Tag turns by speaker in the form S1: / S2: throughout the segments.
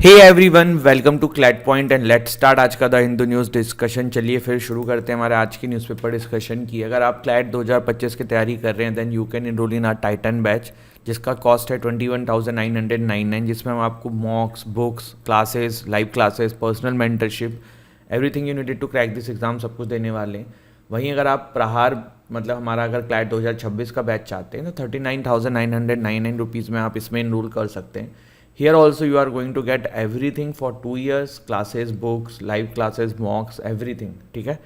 S1: Hey everyone, welcome to CLAT point and let's start आज का the Hindu news discussion. चलिए फिर शुरू करते हैं हमारे आज की न्यूज़पेपर डिस्कशन की। अगर आप क्लैट 2025 की तैयारी कर रहे हैं then you can enroll in our titan batch, जिसका कॉस्ट है 21,999, जिसमें हम आपको mocks, books, classes, live classes, personal mentorship, everything you needed to crack this exam सब कुछ देने वाले हैं। वहीं अगर आप प्रहार मतलब हमारा अगर क्लैट 2026 का बैच चाहते हैं तो 39,999 रुपीज़ में आप इसमें इनरोल कर सकते हैं। Here also you are going to get everything for 2 years, classes, books, live classes, mocks, everything। ठीक है,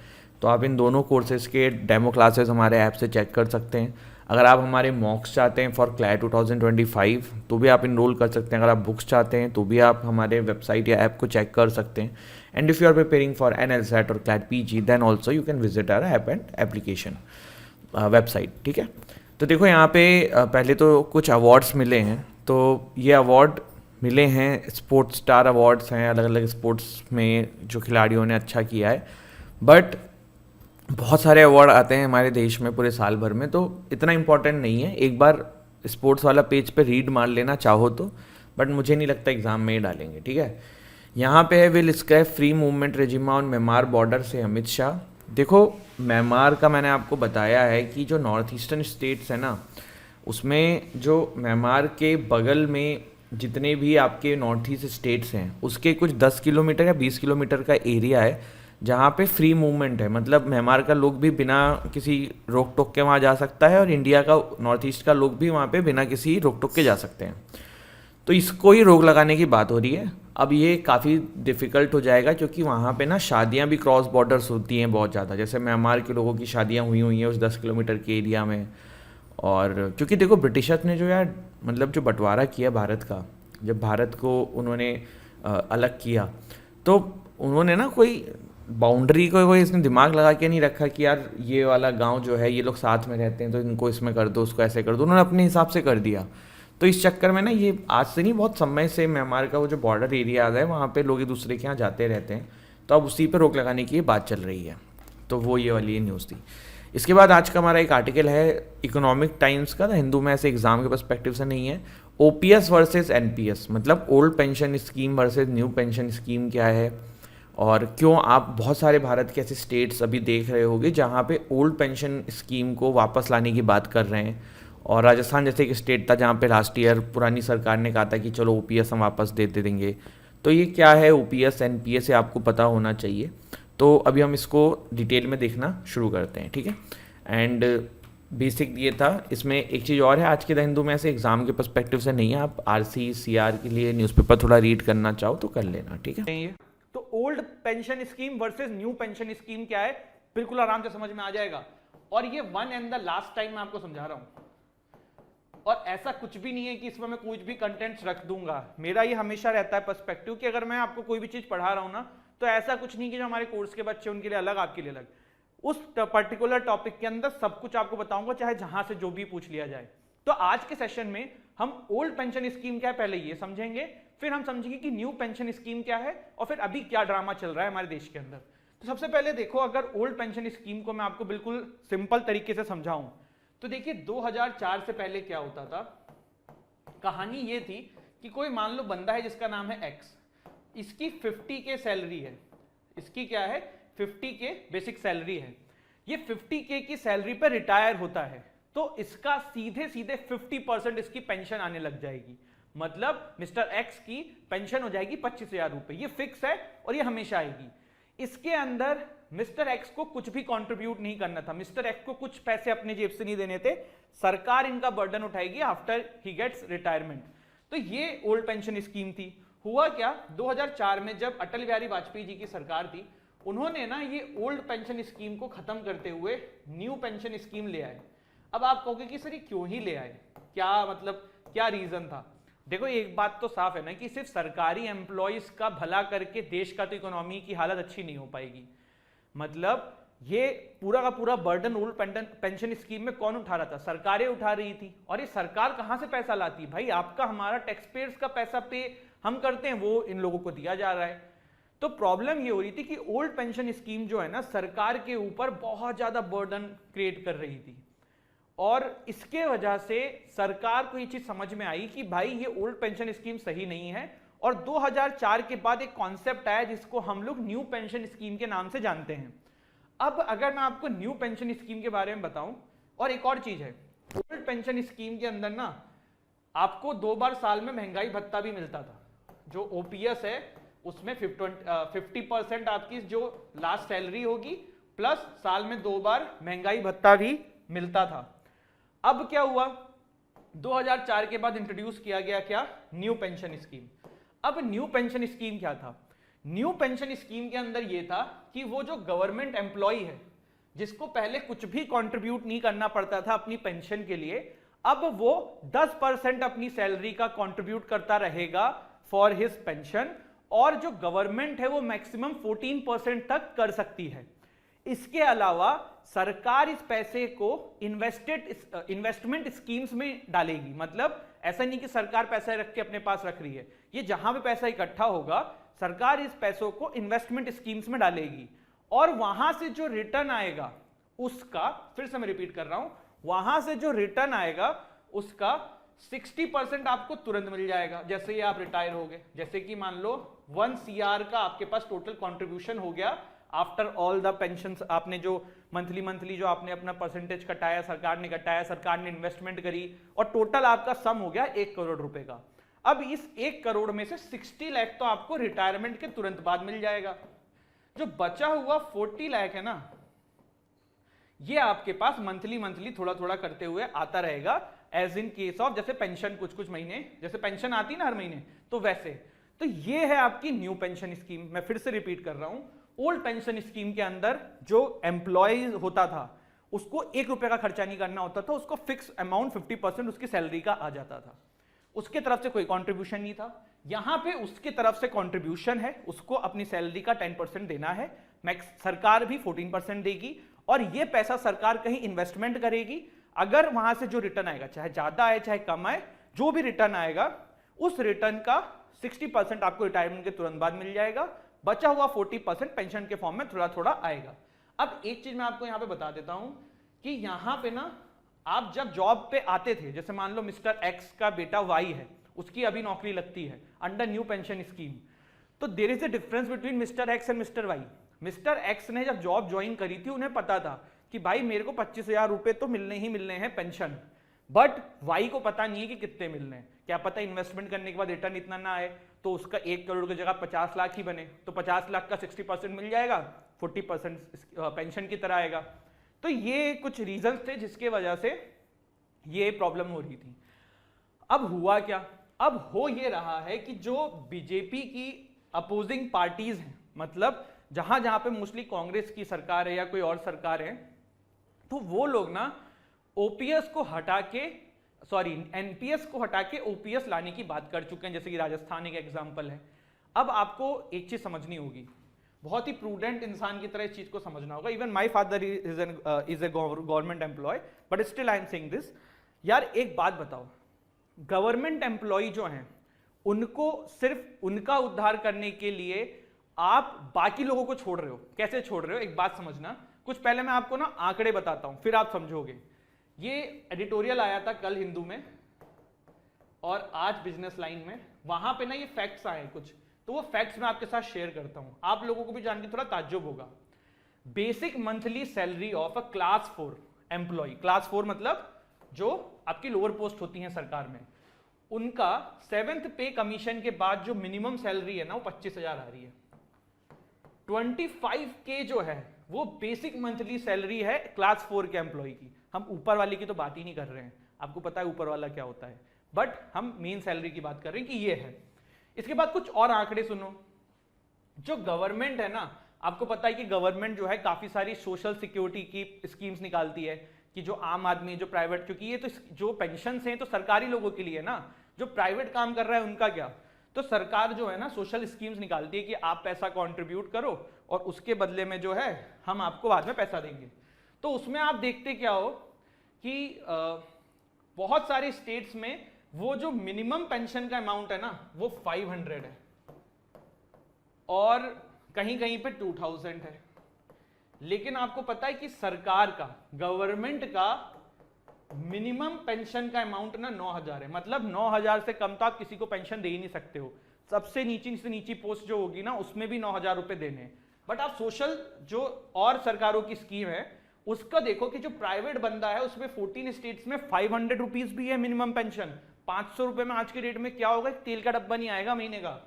S1: तो आप इन दोनों कोर्सेज के डेमो क्लासेस हमारे ऐप से चेक कर सकते हैं। अगर आप हमारे मॉक्स चाहते हैं फॉर क्लैट 2025 तो भी आप इनरोल कर सकते हैं। अगर आप बुक्स चाहते हैं तो भी आप हमारे वेबसाइट या ऐप को चेक कर सकते हैं। And if you are preparing for NLSAT और CLAT PG then also you can visit our app and application website. ठीक है, तो देखो यहाँ पे पहले तो कुछ अवार्ड्स मिले हैं। तो ये अवार्ड मिले हैं, स्पोर्ट्स स्टार अवार्ड्स हैं, अलग अलग स्पोर्ट्स में जो खिलाड़ियों ने अच्छा किया है। बट बहुत सारे अवार्ड आते हैं हमारे देश में पूरे साल भर में, तो इतना इम्पोर्टेंट नहीं है। एक बार स्पोर्ट्स वाला पेज पे रीड मार लेना चाहो तो, बट मुझे नहीं लगता एग्ज़ाम में ही डालेंगे। ठीक है, यहाँ पे है will scrap free movement regime on Myanmar border से अमित शाह। देखो म्यांमार का मैंने आपको बताया है कि जो नॉर्थ ईस्टर्न स्टेट्स है ना, उसमें जो म्यांमार के बगल में जितने भी आपके नॉर्थ ईस्ट स्टेट्स हैं उसके कुछ 10 किलोमीटर या 20 किलोमीटर का एरिया है जहाँ पे फ्री मूवमेंट है। मतलब म्यांमार का लोग भी बिना किसी रोक टोक के वहाँ जा सकता है और इंडिया का नॉर्थ ईस्ट का लोग भी वहाँ पे बिना किसी रोक टोक के जा सकते हैं। तो इसको ही रोक लगाने की बात हो रही है। अब ये काफ़ी डिफ़िकल्ट हो जाएगा क्योंकि वहाँ पे ना शादियाँ भी क्रॉस बॉर्डर्स होती हैं बहुत ज़्यादा। जैसे म्यांमार के लोगों की शादियाँ हुई हैं उस 10 किलोमीटर के एरिया में। और क्योंकि देखो ब्रिटिशर्स ने जो यार मतलब जो बंटवारा किया भारत का, जब भारत को उन्होंने अलग किया तो उन्होंने ना कोई बाउंड्री को कोई इसने दिमाग लगा के नहीं रखा कि यार ये वाला गांव जो है ये लोग साथ में रहते हैं तो इनको इसमें कर दो, उसको ऐसे कर दो। उन्होंने अपने हिसाब से कर दिया। तो इस चक्कर में ना ये आज से नहीं बहुत समय से म्यांमार का वो जो बॉर्डर एरिया है वहाँ पे लोग एक दूसरे के यहाँ जाते रहते हैं। तो अब उसी पर रोक लगाने की बात चल रही है। तो वो ये वाली न्यूज़ थी। इसके बाद आज का हमारा एक आर्टिकल है इकोनॉमिक टाइम्स का, हिंदू में, ऐसे एग्जाम के पर्सपेक्टिव से नहीं है। OPS वर्सेस NPS मतलब old pension scheme versus new pension scheme क्या है और क्यों। आप बहुत सारे भारत के ऐसे स्टेट्स अभी देख रहे होंगे जहाँ पे ओल्ड पेंशन स्कीम को वापस लाने की बात कर रहे हैं। और राजस्थान जैसे एक स्टेट था जहाँ पे लास्ट ईयर पुरानी सरकार ने कहा था कि चलो OPS हम वापस दे देंगे। तो ये क्या है OPS NPS, आपको पता होना चाहिए। तो अभी हम इसको डिटेल में देखना शुरू करते हैं। ठीक है, एंड बेसिक ये था। इसमें एक चीज़ और है आज के द हिंदू में, ऐसे एग्जाम के पर्सपेक्टिव से नहीं है। आप RC CR के लिए न्यूज़पेपर थोड़ा रीड करना चाहो तो कर लेना। ठीक है,
S2: ये तो old pension scheme versus new pension scheme क्या है बिल्कुल आराम से समझ में आ जाएगा। और ये one and the last time मैं आपको समझा रहा हूं। और ऐसा कुछ भी नहीं है कि इसमें मैं कुछ भी कंटेंट्स रख दूंगा। मेरा ये हमेशा रहता है पर्सपेक्टिव कि अगर मैं आपको कोई भी चीज पढ़ा रहा हूं ना तो ऐसा कुछ नहीं कि जो हमारे कोर्स के बच्चे उनके लिए अलग, आपके लिए अलग। उस पर्टिकुलर टॉपिक के अंदर सब कुछ आपको बताऊंगा, चाहे जहां से जो भी पूछ लिया जाए। तो आज के सेशन में हम ओल्ड पेंशन स्कीम क्या है पहले ये समझेंगे, फिर हम समझेंगे कि न्यू पेंशन स्कीम क्या है और फिर अभी क्या ड्रामा चल रहा है हमारे देश के अंदर। तो सबसे पहले देखो, अगर ओल्ड पेंशन स्कीम को मैं आपको बिल्कुल सिंपल तरीके से समझाऊं तो देखिए 2004 से पहले क्या होता था। कहानी ये थी कि कोई मान लो बंदा है जिसका नाम है X, इसकी 50K सैलरी है। इसकी क्या है 50K बेसिक सैलरी है। ये 50K की सैलरी पर रिटायर होता है तो इसका सीधे सीधे 50% इसकी पेंशन आने लग जाएगी। मतलब मिस्टर X की पेंशन हो जाएगी 25,000 रुपए। ये फिक्स है और ये हमेशा आएगी। इसके अंदर मिस्टर X को कुछ भी कंट्रीब्यूट नहीं करना था। मिस्टर X को कुछ पैसे अपने जेब से नहीं देने थे। सरकार इनका बर्डन उठाएगी आफ्टर ही गेट्स रिटायरमेंट। तो ये ओल्ड पेंशन स्कीम थी। हुआ क्या, 2004 में जब अटल बिहारी वाजपेयी जी की सरकार थी, उन्होंने ना ये ओल्ड पेंशन स्कीम को खत्म करते हुए न्यू पेंशन स्कीम ले आए। अब आप कहोगे कि सर ये क्यों ही ले आए, क्या मतलब क्या रीजन था। देखो एक बात तो साफ है ना कि सिर्फ सरकारी एम्प्लॉइज का भला करके देश का तो इकोनॉमी की हालत अच्छी नहीं हो पाएगी। मतलब ये पूरा का पूरा बर्डन ओल्ड पेंशन स्कीम में कौन उठा रहा था, सरकारें उठा रही थी। और ये सरकार कहां से पैसा लाती है भाई, आपका हमारा टैक्स पेयर्स का पैसा पे हम करते हैं, वो इन लोगों को दिया जा रहा है। तो प्रॉब्लम ये हो रही थी कि ओल्ड पेंशन स्कीम जो है ना सरकार के ऊपर बहुत ज्यादा बर्डन क्रिएट कर रही थी। और इसके वजह से सरकार को ये चीज समझ में आई कि भाई ये ओल्ड पेंशन स्कीम सही नहीं है और 2004 के बाद एक कॉन्सेप्ट आया जिसको हम लोग न्यू पेंशन स्कीम के नाम से जानते हैं। अब अगर मैं आपको न्यू पेंशन स्कीम के बारे में बताऊं, और एक और चीज है, ओल्ड पेंशन स्कीम के अंदर ना आपको 2 बार साल में महंगाई भत्ता भी मिलता था। जो ओपीएस है उसमें 50% आपकी जो लास्ट सैलरी होगी प्लस साल में 2 बार महंगाई भत्ता भी मिलता था। अब क्या हुआ, 2004 के बाद इंट्रोड्यूस किया गया क्या, न्यू पेंशन स्कीम। अब न्यू पेंशन स्कीम क्या था, न्यू पेंशन स्कीम के अंदर यह था कि वो जो गवर्नमेंट एम्प्लॉय है जिसको पहले कुछ भी कंट्रीब्यूट नहीं करना पड़ता था अपनी पेंशन के लिए, अब वो 10% अपनी सैलरी का कंट्रीब्यूट करता रहेगा फॉर हिज पेंशन, और जो गवर्नमेंट है वो मैक्सिमम 14% तक कर सकती है। इसके अलावा सरकार इस पैसे को इन्वेस्टमेंट स्कीम्स में डालेगी। मतलब ऐसा नहीं कि सरकार पैसा रख के अपने पास रख रही है, ये जहां भी पैसा इकट्ठा होगा सरकार इस पैसों को इन्वेस्टमेंट स्कीम्स में डालेगी, और वहां से जो रिटर्न आएगा उसका, फिर से मैं रिपीट कर रहा हूं, वहां से जो रिटर्न आएगा उसका 60% आपको तुरंत मिल जाएगा जैसे ही आप रिटायर हो गए। जैसे कि मान लो 1 CR का आपके पास टोटल कंट्रीब्यूशन हो गया आफ्टर ऑल द पेंशन, आपने जो मंथली जो आपने अपना परसेंटेज कटाया, सरकार ने कटाया, सरकार ने इन्वेस्टमेंट करी, और टोटल आपका सम हो गया 1 करोड़ रुपए का। अब इस 1 करोड़ में से 60 लाख तो आपको रिटायरमेंट के तुरंत बाद मिल जाएगा। जो बचा हुआ 40 लाख है ना, ये आपके पास मंथली थोड़ा थोड़ा करते हुए आता रहेगा, एज इन केस ऑफ जैसे पेंशन कुछ महीने, जैसे पेंशन आती है ना हर महीने, तो वैसे। तो ये है आपकी न्यू पेंशन स्कीम। मैं फिर से रिपीट कर रहा हूं, ओल्ड पेंशन स्कीम के अंदर जो एम्प्लॉय होता था उसको 1 रुपए का खर्चा नहीं करना होता था, उसको फिक्स अमाउंट 50% उसकी सैलरी का आ जाता था, उसके तरफ से कोई कंट्रीब्यूशन नहीं था। यहां पे उसके तरफ से कंट्रीब्यूशन है, उसको अपनी सैलरी का 10% देना है, मैक्स सरकार भी 14% देगी, और ये पैसा सरकार कहीं इन्वेस्टमेंट करेगी। अगर वहां से जो रिटर्न आएगा, चाहे ज्यादा आए चाहे कम आए, जो भी रिटर्न आएगा उस रिटर्न का 60% आपको रिटायरमेंट के तुरंत बाद मिल जाएगा, बचा हुआ 40% पेंशन के फॉर्म में थोड़ा थोड़ा आएगा। अब एक चीज मैं आपको यहां पे बता देता हूं कि यहां पे ना आप जब जॉब पे आते थे, जैसे मान लो मिस्टर एक्स का बेटा वाई है, उसकी अभी नौकरी लगती है अंडर न्यू पेंशन स्कीम, तो there is a difference between mister X and mister Y. Mister X ने जब जॉब ज्वाइन करी थी उन्हें पता था कि भाई मेरे को 25,000 रुपए तो मिलने ही मिलने हैं पेंशन, बट वाई को पता नहीं है कि कितने मिलने हैं। क्या पता इन्वेस्टमेंट करने के बाद रिटर्न इतना ना आए तो उसका 1 करोड़ की जगह 50 लाख ही बने, तो 50 लाख का 60% मिल जाएगा, 40% पेंशन की तरह आएगा। तो ये कुछ रीजंस थे जिसके वजह से ये प्रॉब्लम हो रही थी। अब हुआ क्या, अब हो ये रहा है कि जो बीजेपी की अपोजिंग पार्टीज हैं, मतलब जहां जहां पे मोस्टली कांग्रेस की सरकार है या कोई और सरकार है, तो वो लोग ना ओपीएस को हटा के, सॉरी एनपीएस को हटा के ओपीएस लाने की बात कर चुके हैं, जैसे कि राजस्थान एक एग्जांपल है। अब आपको एक चीज समझनी होगी, बहुत ही प्रूडेंट इंसान की तरह इस चीज को समझना होगा। Even my father is a government employee, but still I am saying this. यार एक बात बताओ, गवर्नमेंट एम्प्लॉय जो हैं उनको सिर्फ उनका उद्धार करने के लिए आप बाकी लोगों को छोड़ रहे हो। कैसे छोड़ रहे हो, एक बात समझना। कुछ पहले मैं आपको ना आंकड़े बताता हूं, फिर आप समझोगे। ये एडिटोरियल आया था कल हिंदू में और आज बिजनेस लाइन में, वहां पे ना ये फैक्ट्स आए कुछ, तो वो फैक्ट्स मैं आपके साथ शेयर करता हूं, आप लोगों को भी जान के थोड़ा ताज्जुब होगा। Basic monthly salary of a class 4 employee, class 4 मतलब जो आपकी लोअर पोस्ट होती है सरकार में, उनका 7th पे कमीशन के बाद जो मिनिमम सैलरी है ना वो 25,000 आ रही है। 25K जो है वो बेसिक मंथली सैलरी है क्लास 4 के एम्प्लॉय की। हम ऊपर वाले की तो बात ही नहीं कर रहे हैं, आपको पता है ऊपर वाला क्या होता है, बट हम मेन सैलरी की बात कर रहे हैं कि ये है। इसके बाद कुछ और आंकड़े सुनो। जो गवर्नमेंट है ना, आपको पता है कि गवर्नमेंट जो है काफी सारी सोशल सिक्योरिटी की स्कीम्स निकालती है कि जो आम आदमी, जो प्राइवेट, क्योंकि ये तो जो पेंशन हैं तो सरकारी लोगों के लिए ना, जो प्राइवेट काम कर रहा है उनका क्या, तो सरकार जो है ना सोशल स्कीम्स निकालती है कि आप पैसा कंट्रीब्यूट करो और उसके बदले में जो है हम आपको बाद में पैसा देंगे। तो उसमें आप देखते क्या हो कि बहुत सारे स्टेट्स में वो जो मिनिमम पेंशन का अमाउंट है ना वो 500 है और कहीं कहीं पे 2000 है। लेकिन आपको पता है कि सरकार का, गवर्नमेंट का मिनिमम पेंशन का अमाउंट ना 9,000 है, मतलब 9,000 से कम तो आप किसी को पेंशन दे ही नहीं सकते हो। सबसे नीची से नीची पोस्ट जो होगी ना उसमें भी 9,000 रुपए देने हैं। बट आप सोशल जो और सरकारों की स्कीम है उसका देखो कि जो प्राइवेट बंदा है उसमें 14 स्टेट्स में 500 रुपीज भी है मिनिमम पेंशन। 500 रुपए में आज के डेट में क्या होगा, तेल का डब्बा नहीं आएगा महीने का।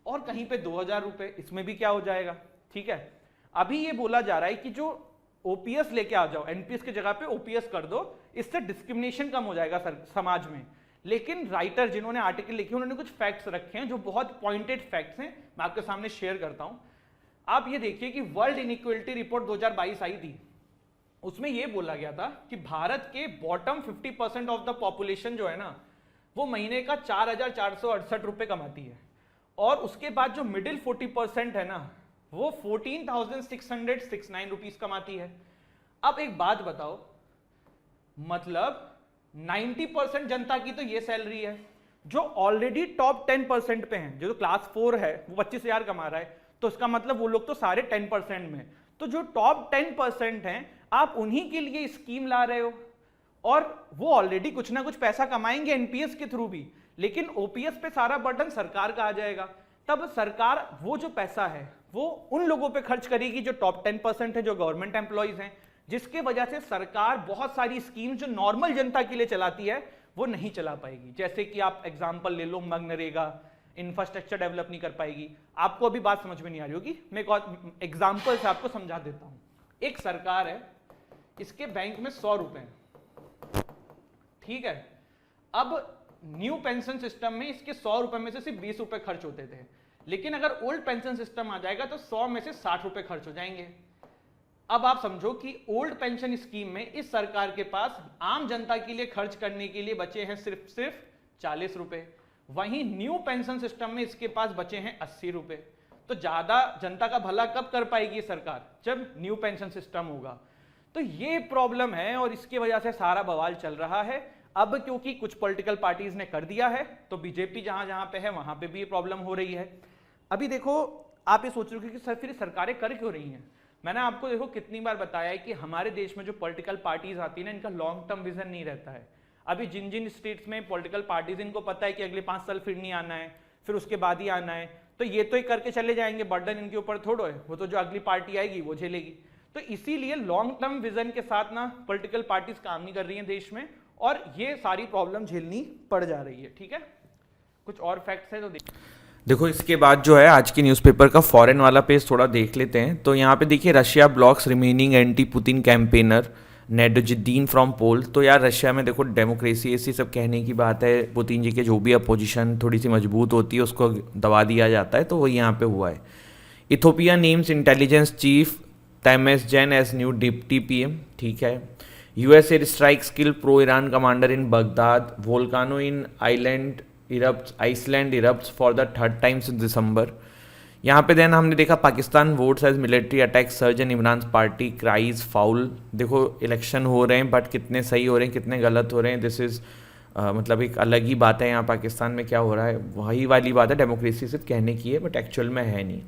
S2: और कहीं पे 2,000 रुपए, इसमें भी क्या हो जाएगा। ठीक है, अभी ये बोला जा रहा है कि जो ओपीएस लेके आ जाओ, एनपीएस की जगह पे ओपीएस कर दो, इससे डिस्क्रिमिनेशन कम हो जाएगा समाज में। लेकिन राइटर जिन्होंने आर्टिकल लिखे उन्होंने कुछ फैक्ट्स रखे हैं जो बहुत पॉइंटेड फैक्ट्स हैं, मैं आपके सामने शेयर करता हूं। आप ये देखिए कि वर्ल्ड इनइक्वालिटी रिपोर्ट 2022 आई थी, उसमें यह बोला गया था कि भारत के बॉटम 50% ऑफ द पॉपुलेशन जो है ना वो महीने का 4,468 रुपए कमाती है, और उसके बाद जो मिडिल 40% है ना वो 14,669 रुपीज कमाती है। अब एक बात बताओ, मतलब 90% जनता की तो ये सैलरी है, जो ऑलरेडी टॉप 10% पे हैं, जो क्लास 4 है वो 25,000 कमा रहा है, तो इसका मतलब वो लोग तो सारे 10% में। तो जो टॉप 10% हैं आप उन्हीं के लिए स्कीम ला रहे हो, और वो ऑलरेडी कुछ ना कुछ पैसा कमाएंगे एनपीएस के थ्रू भी, लेकिन ओपीएस पे सारा बर्डन सरकार का आ जाएगा। तब सरकार वो जो पैसा है वो उन लोगों पे खर्च करेगी जो टॉप 10% है, जो गवर्नमेंट एम्प्लॉइज हैं, जिसके वजह से सरकार बहुत सारी स्कीम जो नॉर्मल जनता के लिए चलाती है वो नहीं चला पाएगी। जैसे कि आप एग्जांपल ले लो, मनरेगा, इंफ्रास्ट्रक्चर डेवलप नहीं कर पाएगी। आपको अभी बात समझ में नहीं आ रही होगी, मैं एक एग्जांपल से आपको समझा देता हूं। एक सरकार है, इसके बैंक में 100 रुपए हैं, ठीक है। अब न्यू पेंशन सिस्टम में इसके 100 रुपए में से सिर्फ 20 रुपए खर्च होते थे, लेकिन अगर ओल्ड पेंशन सिस्टम आ जाएगा तो 100 में से 60 रुपए खर्च हो जाएंगे। अब आप समझो कि ओल्ड पेंशन स्कीम में इस सरकार के पास आम जनता के लिए खर्च करने के लिए बचे हैं सिर्फ 40 रुपए, वहीं न्यू पेंशन सिस्टम में इसके पास बचे हैं 80 रुपए। तो ज्यादा जनता का भला कब कर पाएगी सरकार, जब न्यू पेंशन सिस्टम होगा। तो ये प्रॉब्लम है और इसकी वजह से सारा बवाल चल रहा है। अब क्योंकि कुछ पॉलिटिकल पार्टीज ने कर दिया है तो बीजेपी जहां जहां पे है वहां पे भी ये प्रॉब्लम हो रही है। अभी देखो, आप ये सोच रहे हो कि सर फिर सरकारें कर क्यों रही हैं। मैंने आपको देखो कितनी बार बताया है कि हमारे देश में जो पॉलिटिकल पार्टीज आती है ना, इनका लॉन्ग टर्म विजन नहीं रहता है। अभी जिन जिन स्टेट्स में पॉलिटिकल पार्टीज, इनको पता है कि अगले 5 साल फिर नहीं आना है, फिर उसके बाद ही आना है, तो ये तो ही करके चले जाएंगे, बर्डन इनके ऊपर थोड़ो है, वो तो जो अगली पार्टी आएगी वो झेलेगी। तो इसीलिए लॉन्ग टर्म विजन के साथ ना पॉलिटिकल पार्टीज काम नहीं कर रही हैं देश में, और ये सारी प्रॉब्लम झेलनी पड़ जा रही है। ठीक है, कुछ और फैक्ट्स है तो
S1: देखो इसके बाद जो है आज की न्यूज़पेपर का फॉरेन वाला पेज थोड़ा देख लेते हैं। तो यहाँ पे देखिए, Russia blocks remaining anti Putin campaigner Nadezhdin from poll. तो यार रशिया में देखो डेमोक्रेसी ऐसी सब कहने की बात है, पुतिन जी के जो भी अपोजिशन थोड़ी सी मजबूत होती है उसको दबा दिया जाता है, तो वही यहाँ पे हुआ है। Ethiopia names intelligence chief Temesgen as new deputy PM, ठीक है। यूएस एयर स्ट्राइक स्किल pro Iran commander in Baghdad. Volcano in Iceland erupts for the 3rd time since December. यहाँ पे देन हमने देखा Pakistan votes as military attack surge and Imran party cries foul. देखो election हो रहे हैं बट कितने सही हो रहे हैं कितने गलत हो रहे हैं, दिस इज़ मतलब एक अलग ही बात है। यहाँ पाकिस्तान में क्या हो रहा है वही वाली बात है, डेमोक्रेसी सिर्फ कहने की है बट एक्चुअल में है नहीं।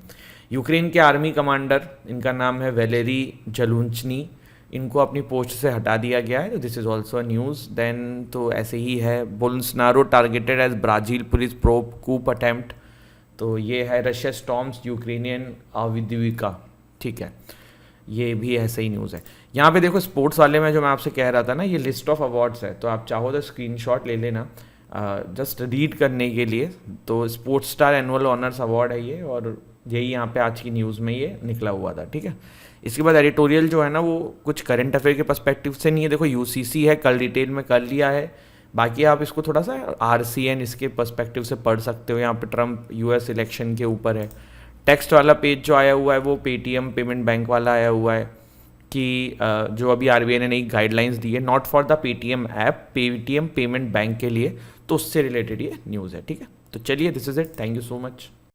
S1: यूक्रेन के आर्मी कमांडर, इनका नाम है वेलेरी जलूंचनी, इनको अपनी पोस्ट से हटा दिया गया है, तो this is also a news. Then तो ऐसे ही है, Bolsonaro targeted as Brazil police probe coup attempt. तो ये है रशिया स्टॉर्म्स यूक्रेनियन आविद्विका, ठीक है, ये भी ऐसे ही न्यूज़ है। यहाँ पे देखो स्पोर्ट्स वाले में जो मैं आपसे कह रहा था ना, ये लिस्ट ऑफ अवार्ड्स है, तो आप चाहो तो स्क्रीनशॉट ले लेना जस्ट रीड करने के लिए। तो sports star annual honours award है ये, और यही यहाँ पे आज की न्यूज़ में ये निकला हुआ था, ठीक है। इसके बाद एडिटोरियल जो है ना वो कुछ करंट अफेयर के पर्सपेक्टिव से नहीं है। देखो यूसीसी है, कल डिटेल में कर लिया है, बाकी आप इसको थोड़ा सा आरसीएन इसके पर्सपेक्टिव से पढ़ सकते हो। यहाँ पे ट्रम्प यूएस इलेक्शन के ऊपर है। टेक्स्ट वाला पेज जो आया हुआ है वो पेटीएम पेमेंट बैंक वाला आया हुआ है कि जो अभी आरबीआई ने नई गाइडलाइंस दी है not for the Paytm app, Paytm payment bank के लिए, तो उससे रिलेटेड ये न्यूज़ है, ठीक है। तो चलिए, this is it, thank you so much.